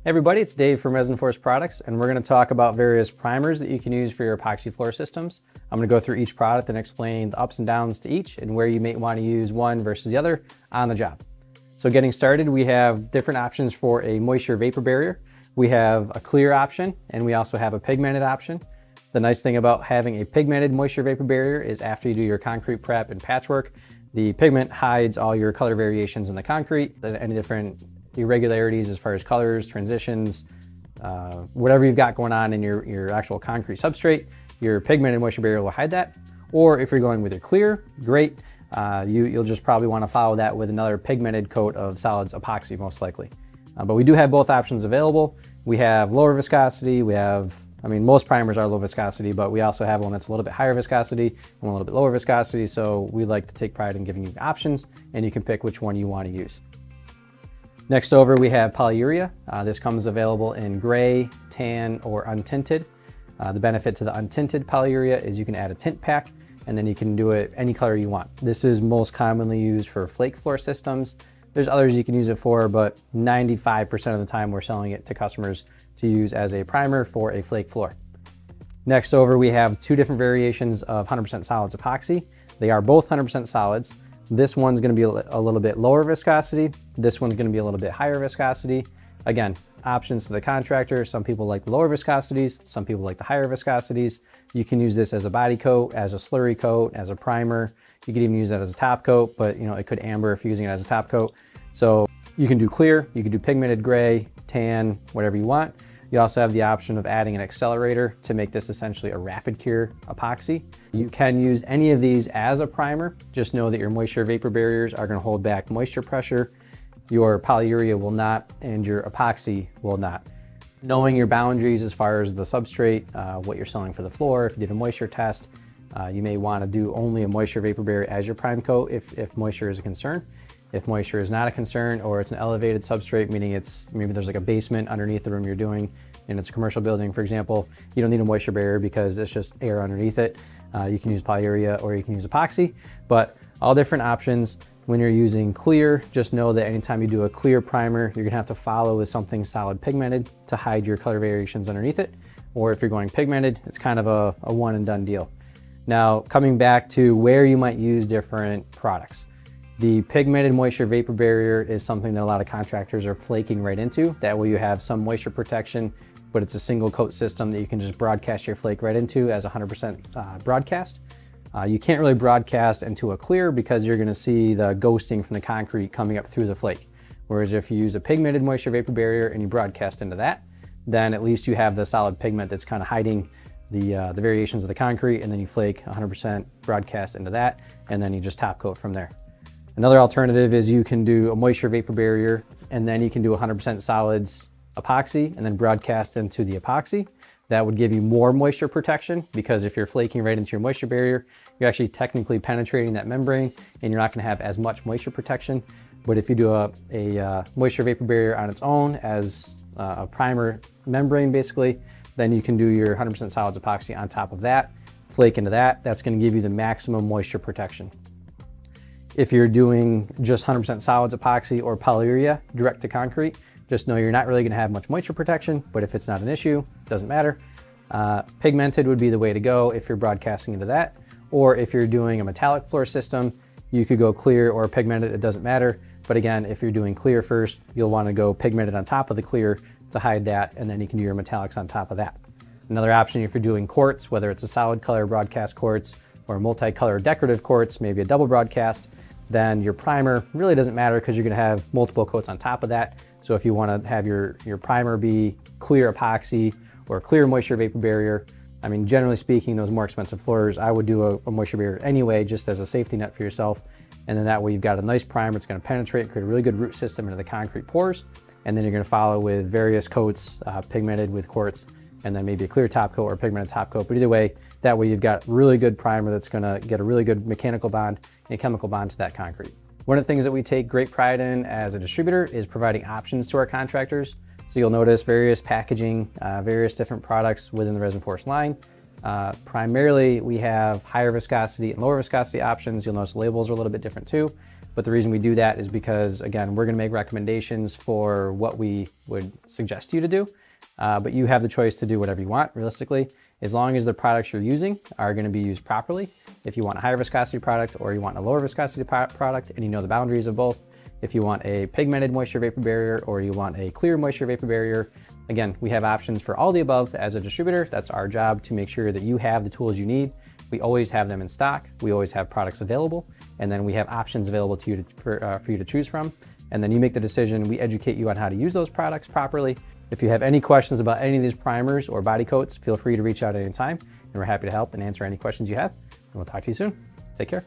Hey everybody, it's Dave from ResinForce Products, and we're going to talk about various primers that you can use for your epoxy floor systems. I'm going to go through each product and explain the ups and downs to each and where you may want to use one versus the other on the job. So getting started, we have different options for a moisture vapor barrier. We have a clear option, and we also have a pigmented option. The nice thing about having a pigmented moisture vapor barrier is after you do your concrete prep and patchwork, the pigment hides all your color variations in the concrete, any different irregularities as far as colors, transitions, whatever you've got going on in your actual concrete substrate, your pigmented moisture barrier will hide that. Or if you're going with your clear, great. You'll just probably want to follow that with another pigmented coat of solids epoxy most likely. But we do have both options available. We have lower viscosity, most primers are low viscosity, but we also have one that's a little bit higher viscosity and one a little bit lower viscosity. So we like to take pride in giving you options, and you can pick which one you want to use. Next over, we have Polyurea. This comes available in gray, tan, or untinted. The benefit to the untinted Polyurea is you can add a tint pack, and then you can do it any color you want. This is most commonly used for flake floor systems. There's others you can use it for, but 95% of the time we're selling it to customers to use as a primer for a flake floor. Next over, we have two different variations of 100% solids epoxy. They are both 100% solids. This one's going to be a little bit lower viscosity. This one's going to be a little bit higher viscosity. Again, options to the contractor. Some people like the lower viscosities. Some people like the higher viscosities. You can use this as a body coat, as a slurry coat, as a primer. You could even use that as a top coat, but it could amber if you're using it as a top coat. So you can do clear, you can do pigmented gray, tan, whatever you want. You also have the option of adding an accelerator to make this essentially a rapid cure epoxy. You can use any of these as a primer. Just know that your moisture vapor barriers are going to hold back moisture pressure. Your polyurea will not, and your epoxy will not. Knowing your boundaries as far as the substrate, what you're selling for the floor, if you did a moisture test, you may want to do only a moisture vapor barrier as your prime coat if moisture is a concern. If moisture is not a concern, or it's an elevated substrate, meaning maybe there's like a basement underneath the room you're doing, and it's a commercial building, for example, you don't need a moisture barrier because it's just air underneath it. You can use polyurea or you can use epoxy, but all different options. When you're using clear, just know that anytime you do a clear primer, you're gonna have to follow with something solid pigmented to hide your color variations underneath it. Or if you're going pigmented, it's kind of a one and done deal. Now, coming back to where you might use different products. The pigmented moisture vapor barrier is something that a lot of contractors are flaking right into. That way you have some moisture protection, but it's a single coat system that you can just broadcast your flake right into as 100% broadcast. You can't really broadcast into a clear because you're gonna see the ghosting from the concrete coming up through the flake. Whereas if you use a pigmented moisture vapor barrier and you broadcast into that, then at least you have the solid pigment that's kind of hiding the variations of the concrete, and then you flake 100% broadcast into that, and then you just top coat from there. Another alternative is you can do a moisture vapor barrier, and then you can do 100% solids epoxy and then broadcast into the epoxy. That would give you more moisture protection, because if you're flaking right into your moisture barrier, you're actually technically penetrating that membrane and you're not going to have as much moisture protection. But if you do a moisture vapor barrier on its own as a primer membrane basically, then you can do your 100% solids epoxy on top of that, flake into that. That's going to give you the maximum moisture protection. If you're doing just 100% solids epoxy or polyurea direct to concrete, just know you're not really going to have much moisture protection, but if it's not an issue, doesn't matter. Pigmented would be the way to go if you're broadcasting into that. Or if you're doing a metallic floor system, you could go clear or pigmented, it doesn't matter. But again, if you're doing clear first, you'll want to go pigmented on top of the clear to hide that, and then you can do your metallics on top of that. Another option, if you're doing quartz, whether it's a solid color broadcast quartz or multicolor decorative quartz, maybe a double broadcast, then your primer really doesn't matter because you're going to have multiple coats on top of that. So if you want to have your primer be clear epoxy or clear moisture vapor barrier, generally speaking, those more expensive floors, I would do a moisture barrier anyway, just as a safety net for yourself. And then that way you've got a nice primer. It's going to penetrate, create a really good root system into the concrete pores. And then you're going to follow with various coats, pigmented with quartz, and then maybe a clear top coat or a pigmented top coat. But either way, that way you've got really good primer that's going to get a really good mechanical bond and chemical bond to that concrete. One of the things that we take great pride in as a distributor is providing options to our contractors. So you'll notice various packaging, various different products within the ResinForce line. Primarily, we have higher viscosity and lower viscosity options. You'll notice the labels are a little bit different too. But the reason we do that is because, again, we're gonna make recommendations for what we would suggest you to do, but you have the choice to do whatever you want, realistically, as long as the products you're using are gonna be used properly. If you want a higher viscosity product or you want a lower viscosity product and you know the boundaries of both, if you want a pigmented moisture vapor barrier or you want a clear moisture vapor barrier, again, we have options for all the above as a distributor. That's our job, to make sure that you have the tools you need. We always have them in stock. We always have products available, and then we have options available to you for you to choose from. And then you make the decision. We educate you on how to use those products properly. If you have any questions about any of these primers or body coats, feel free to reach out at any time, and we're happy to help and answer any questions you have. And we'll talk to you soon. Take care.